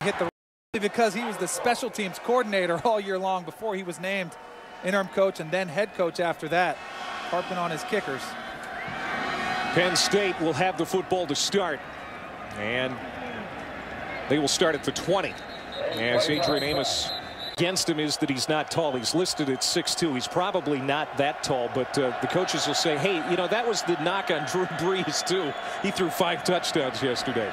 hit the because he was the special teams coordinator all year long before he was named interim coach and then head coach after that, harping on his kickers. Penn State will have the football to start, and they will start at the 20. As Adrian Amos, against him is that he's not tall. He's listed at 6'2". He's probably not that tall, but the coaches will say, hey, you know, that was the knock on Drew Brees too. He threw 5 touchdowns yesterday.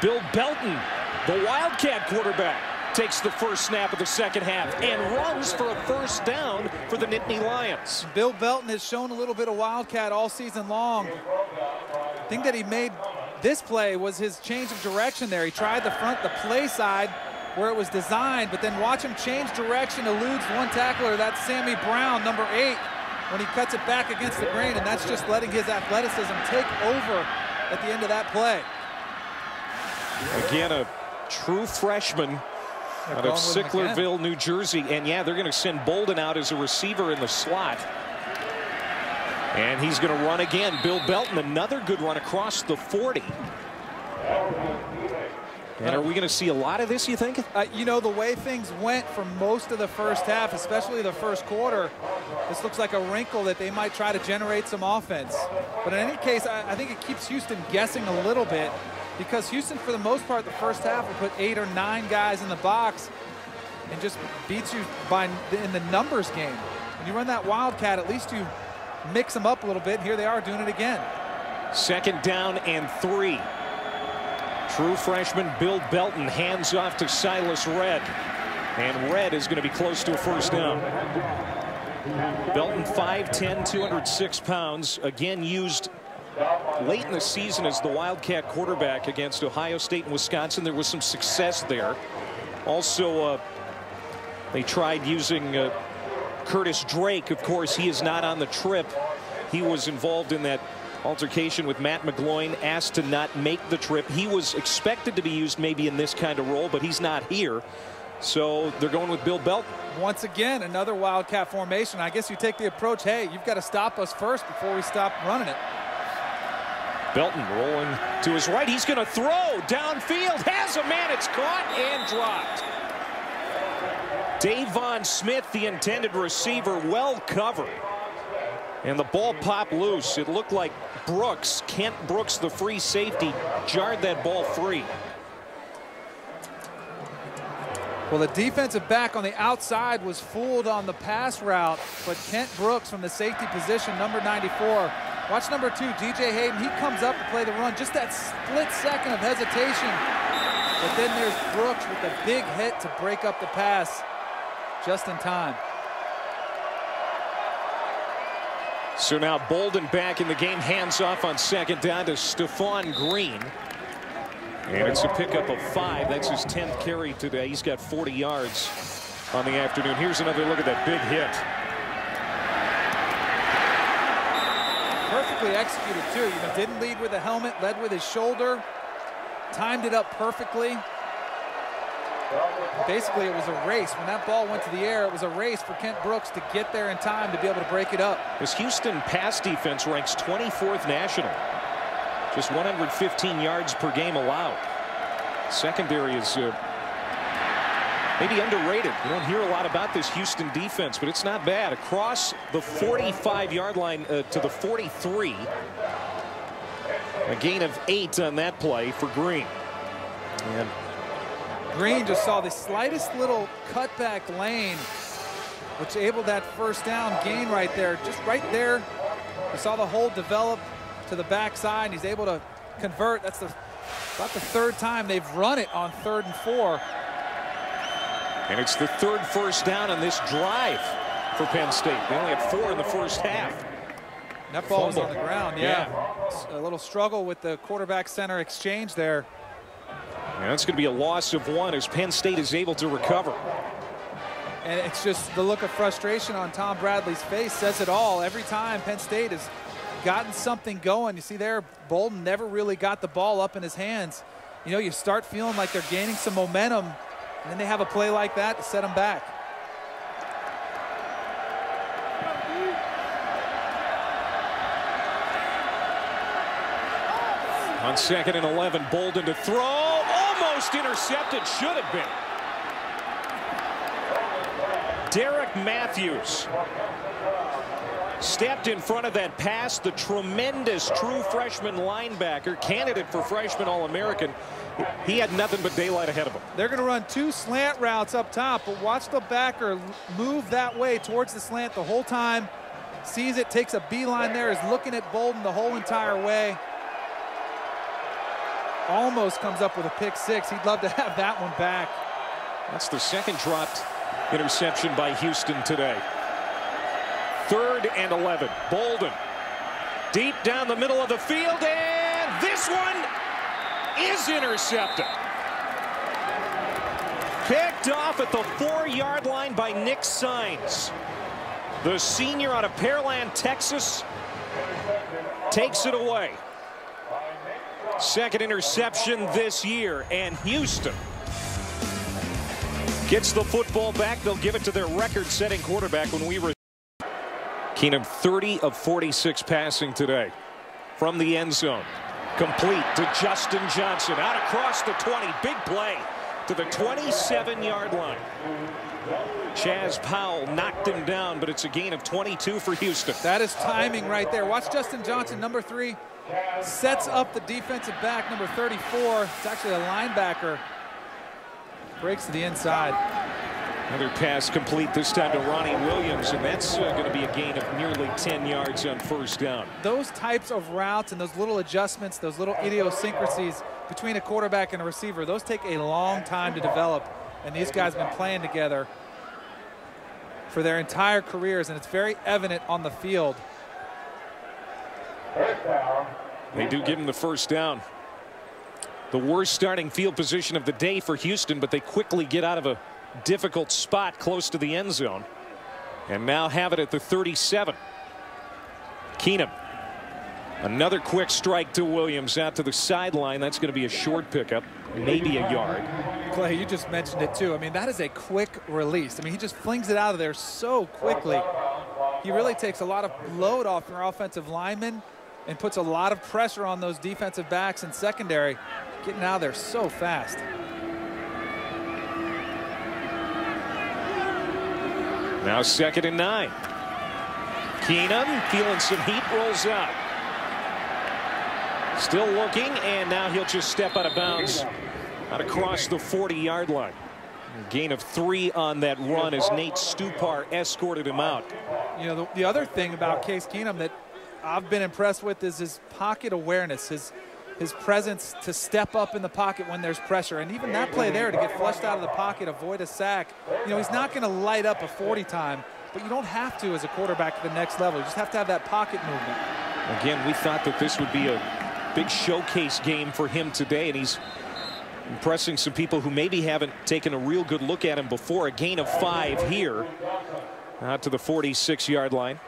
Bill Belton, the Wildcat quarterback, takes the first snap of the second half and runs for a first down for the Nittany Lions. Bill Belton has shown a little bit of Wildcat all season long. The thing that he made this play was his change of direction there. He tried the play side where it was designed, but then watch him change direction, eludes one tackler. That's Sammy Brown, number 8, when he cuts it back against the grain, and that's just letting his athleticism take over at the end of that play. Again, a true freshman out of Sicklerville, New Jersey. And yeah, they're going to send Bolden out as a receiver in the slot. And he's going to run again. Bill Belton, another good run across the 40. And are we going to see a lot of this, you think? You know, the way things went for most of the first half, especially the first quarter, this looks like a wrinkle that they might try to generate some offense. But in any case, I think it keeps Houston guessing a little bit, because Houston, for the most part, the first half will put 8 or 9 guys in the box and just beats you in the numbers game. When you run that Wildcat, at least you mix them up a little bit. Here they are doing it again. 2nd down and 3. True freshman Bill Belton hands off to Silas Redd. And Redd is going to be close to a first down. Belton 5'10", 206 pounds. Again used late in the season as the Wildcat quarterback against Ohio State and Wisconsin. There was some success there. Also, they tried using Curtis Drake. Of course, he is not on the trip. He was involved in that altercation with Matt McGloin, asked to not make the trip. He was expected to be used maybe in this kind of role, but he's not here. So they're going with Bill Belton. Once again, another Wildcat formation. I guess you take the approach, hey, you've got to stop us first before we stop running it. Belton rolling to his right. He's going to throw downfield. Has a man. It's caught and dropped. Davon Smith, the intended receiver, well covered. And the ball popped loose. It looked like Brooks, Kent Brooks, the free safety, jarred that ball free. Well, the defensive back on the outside was fooled on the pass route, but Kent Brooks from the safety position, number 94. Watch number 2, DJ Hayden. He comes up to play the run. Just that split second of hesitation. But then there's Brooks with a big hit to break up the pass just in time. So now Bolden back in the game, hands off on 2nd down to Stephon Green. And it's a pickup of 5. That's his 10th carry today. He's got 40 yards on the afternoon. Here's another look at that big hit. Perfectly executed too. You know, didn't lead with the helmet, led with his shoulder, timed it up perfectly. Basically, it was a race. When that ball went to the air, it was a race for Kent Brooks to get there in time to be able to break it up. This Houston pass defense ranks 24th national. Just 115 yards per game allowed. Secondary is maybe underrated. You don't hear a lot about this Houston defense, but it's not bad. Across the 45-yard line to the 43. A gain of 8 on that play for Green. And Green just saw the slightest little cutback lane, which enabled that first down gain right there. Just right there, we saw the hole develop to the backside, and he's able to convert. That's about the 3rd time they've run it on 3rd and 4. And it's the 3rd first down on this drive for Penn State. They only had 4 in the first half. That ball was on the ground, yeah. A little struggle with the quarterback center exchange there. And that's going to be a loss of 1 as Penn State is able to recover. And it's just the look of frustration on Tom Bradley's face says it all. Every time Penn State has gotten something going, you see there, Bolden never really got the ball up in his hands. You know, you start feeling like they're gaining some momentum, and then they have a play like that to set them back. On 2nd and 11, Bolden to throw. Oh! Almost intercepted, should have been. Derek Matthews stepped in front of that pass. The tremendous true freshman linebacker, candidate for freshman All-American. He had nothing but daylight ahead of him. They're going to run 2 slant routes up top, but watch the backer move that way towards the slant the whole time. Sees it, takes a beeline there, is looking at Bolden the whole entire way. Almost comes up with a pick 6. He'd love to have that one back. That's the second dropped interception by Houston today. 3rd and 11. Bolden deep down the middle of the field, and this one is intercepted. Picked off at the 4-yard line by Nick Sines. The senior out of Pearland, Texas, takes it away. Second interception this year, and Houston gets the football back. They'll give it to their record-setting quarterback when we return. Keenum 30 of 46 passing today from the end zone. Complete to Justin Johnson out across the 20. Big play to the 27-yard line. Chaz Powell knocked him down, but it's a gain of 22 for Houston. That is timing right there. Watch Justin Johnson, number 3, sets up the defensive back, number 34. It's actually a linebacker. Breaks to the inside. Another pass complete, this time to Ronnie Williams, and that's going to be a gain of nearly 10 yards on first down. Those types of routes and those little adjustments, those little idiosyncrasies between a quarterback and a receiver, those take a long time to develop, and these guys have been playing together for their entire careers, and it's very evident on the field. They do give him the first down. The worst starting field position of the day for Houston, but they quickly get out of a difficult spot close to the end zone and now have it at the 37. Keenum, another quick strike to Williams out to the sideline. That's going to be a short pickup, maybe a yard. Clay, you just mentioned it too. I mean, that is a quick release. I mean, he just flings it out of there so quickly. He really takes a lot of load off your offensive linemen and puts a lot of pressure on those defensive backs and secondary, getting out of there so fast. Now 2nd and 9. Keenum feeling some heat, rolls out. Still looking, and now he'll just step out of bounds out across the 40-yard line. A gain of 3 on that run as Nate Stupar escorted him out. You know, the other thing about Case Keenum that I've been impressed with is his pocket awareness, his presence to step up in the pocket when there's pressure. And even that play there to get flushed out of the pocket, avoid a sack. You know, he's not going to light up a 40 time, but you don't have to as a quarterback at the next level. You just have to have that pocket movement. Again, we thought that this would be a big showcase game for him today, and he's impressing some people who maybe haven't taken a real good look at him before. A gain of 5 here out to the 46-yard line.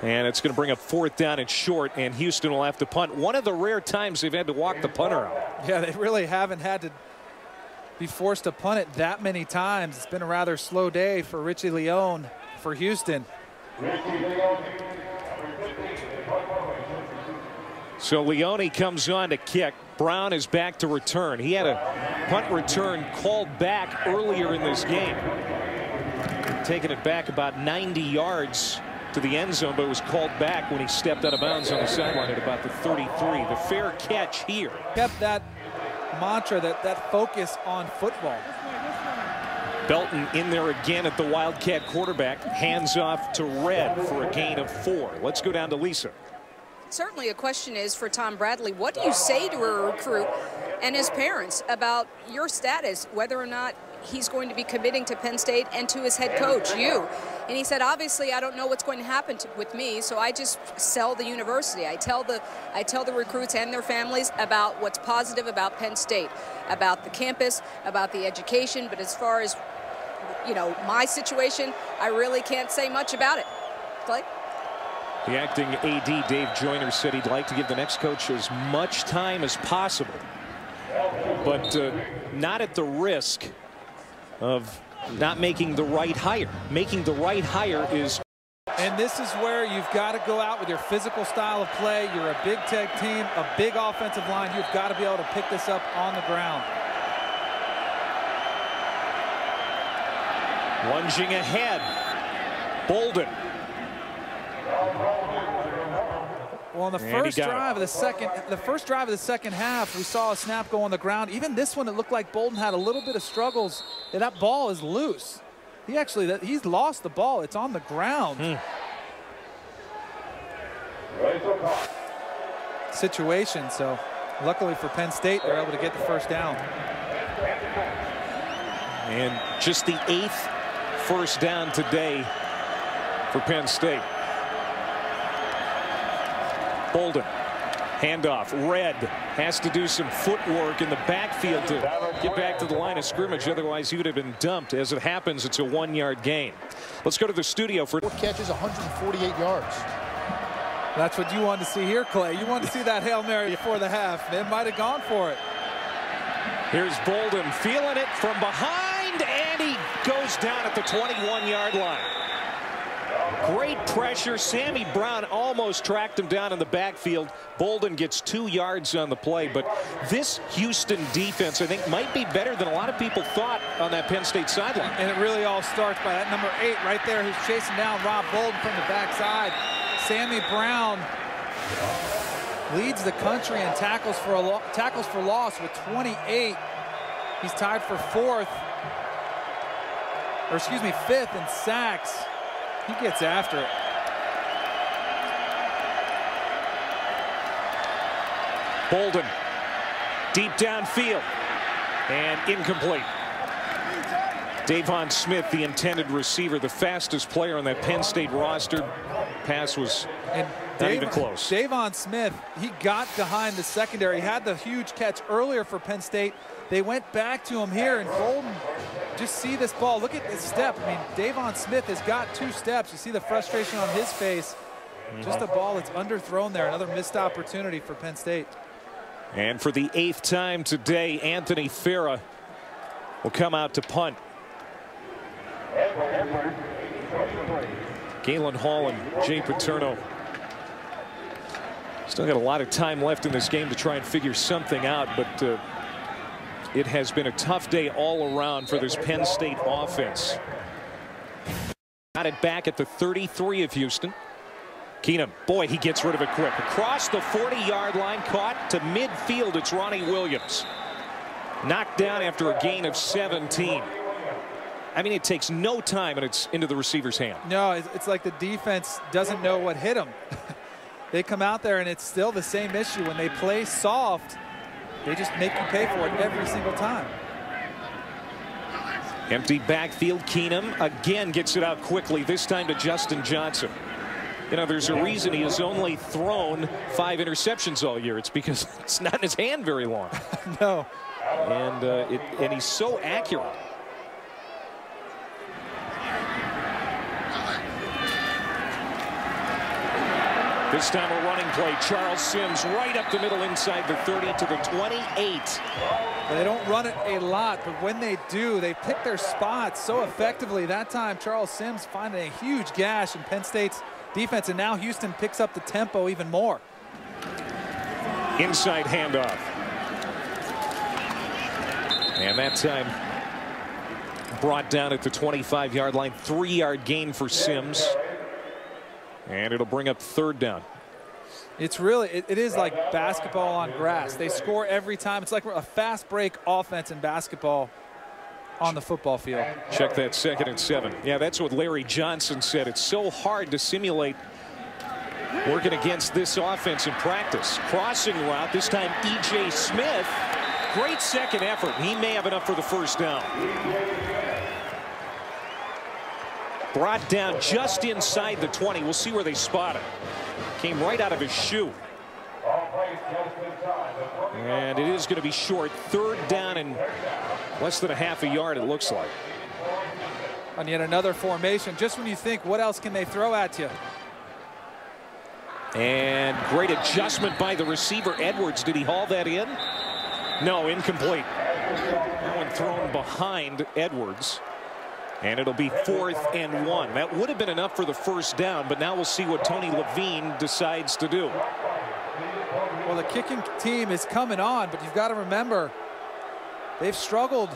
And it's going to bring up 4th down and short, and Houston will have to punt. One of the rare times they've had to walk the punter out. Yeah, they really haven't had to be forced to punt it that many times. It's been a rather slow day for Richie Leone for Houston. So Leone comes on to kick. Brown is back to return. He had a punt return called back earlier in this game. Taking it back about 90 yards to the end zone, but it was called back when he stepped out of bounds on the sideline at about the 33. The fair catch here. Kept that mantra, that focus on football. Belton in there again at the Wildcat quarterback. Hands off to Red for a gain of 4. Let's go down to Lisa. Certainly a question is for Tom Bradley, what do you say to a recruit and his parents about your status, whether or not he's going to be committing to Penn State and to his head coach, you? And he said, obviously, I don't know what's going to happen with me, so I just sell the university. I tell the recruits and their families about what's positive about Penn State, about the campus, about the education. But as far as, you know, my situation, I really can't say much about it. Clay? The acting AD, Dave Joyner, said he'd like to give the next coach as much time as possible, but not at the risk of not making the right hire. Making the right hire is And this is where you've got to go out with your physical style of play. You're a big tech team, a big offensive line. You've got to be able to pick this up on the ground. Lunging ahead. Bolden. Well, in the first drive of the second half, we saw a snap go on the ground. Even this one, it looked like Bolden had a little bit of struggles. Yeah, that ball is loose. He's lost the ball. It's on the ground. Situation. So, luckily for Penn State, they're able to get the first down. And just the 8th first down today for Penn State. Bolden, handoff. Red has to do some footwork in the backfield to get back to the line of scrimmage. Otherwise, he would have been dumped. As it happens, it's a 1-yard gain. Let's go to the studio for 4 catches, 148 yards. That's what you wanted to see here, Clay. You wanted to see that Hail Mary before the half. They might have gone for it. Here's Bolden feeling it from behind, and he goes down at the 21-yard line. Great pressure. Sammy Brown almost tracked him down in the backfield. Bolden gets 2 yards on the play, but this Houston defense, I think, might be better than a lot of people thought on that Penn State sideline. And it really all starts by that number 8 right there who's chasing down Rob Bolden from the backside. Sammy Brown leads the country in tackles for loss with 28. He's tied for 5th in sacks. He gets after it. Bolden deep downfield and incomplete. Davon Smith, the intended receiver, the fastest player on that Penn State roster. Pass was not even close. Davon Smith, he got behind the secondary. He had the huge catch earlier for Penn State. They went back to him here, and Bolden, just see this ball. Look at this step. I mean, Davon Smith has got 2 steps. You see the frustration on his face. Just a ball that's underthrown there. Another missed opportunity for Penn State. And for the 8th time today, Anthony Farah will come out to punt. Galen Hall and Jay Paterno still got a lot of time left in this game to try and figure something out, but it has been a tough day all around for this Penn State offense. Got it back at the 33 of Houston. Keenum, boy, he gets rid of it quick. Across the 40-yard line, caught to midfield. It's Ronnie Williams. Knocked down after a gain of 17. I mean, it takes no time, and it's into the receiver's hand. No, it's like the defense doesn't know what hit them. They come out there, and it's still the same issue. When they play soft, they just make you pay for it every single time. Empty backfield. Keenum again gets it out quickly, this time to Justin Johnson. You know, there's a reason he has only thrown 5 interceptions all year. It's because it's not in his hand very long. No. And he's so accurate. This time a running play. Charles Sims right up the middle inside the 30 to the 28. They don't run it a lot, but when they do, they pick their spots so effectively. That time, Charles Sims finding a huge gash in Penn State's defense, and now Houston picks up the tempo even more. Inside handoff. And that time brought down at the 25-yard line. 3-yard gain for Sims. And it'll bring up 3rd down. It's really, it is like basketball on grass. They score every time. It's like a fast break offense in basketball on the football field. Check that 2nd and 7. Yeah, that's what Larry Johnson said. It's so hard to simulate working against this offense in practice. Crossing route, this time E.J. Smith. Great second effort. He may have enough for the first down. Brought down just inside the 20. We'll see where they spot it. Came right out of his shoe. And it is going to be short. 3rd down and less than a half a yard, it looks like. And yet another formation. Just when you think, what else can they throw at you? And great adjustment by the receiver, Edwards. Did he haul that in? No, incomplete. That one thrown behind Edwards. And it'll be 4th and 1. That would have been enough for the first down, but now we'll see what Tony Levine decides to do. Well, the kicking team is coming on, but you've got to remember, they've struggled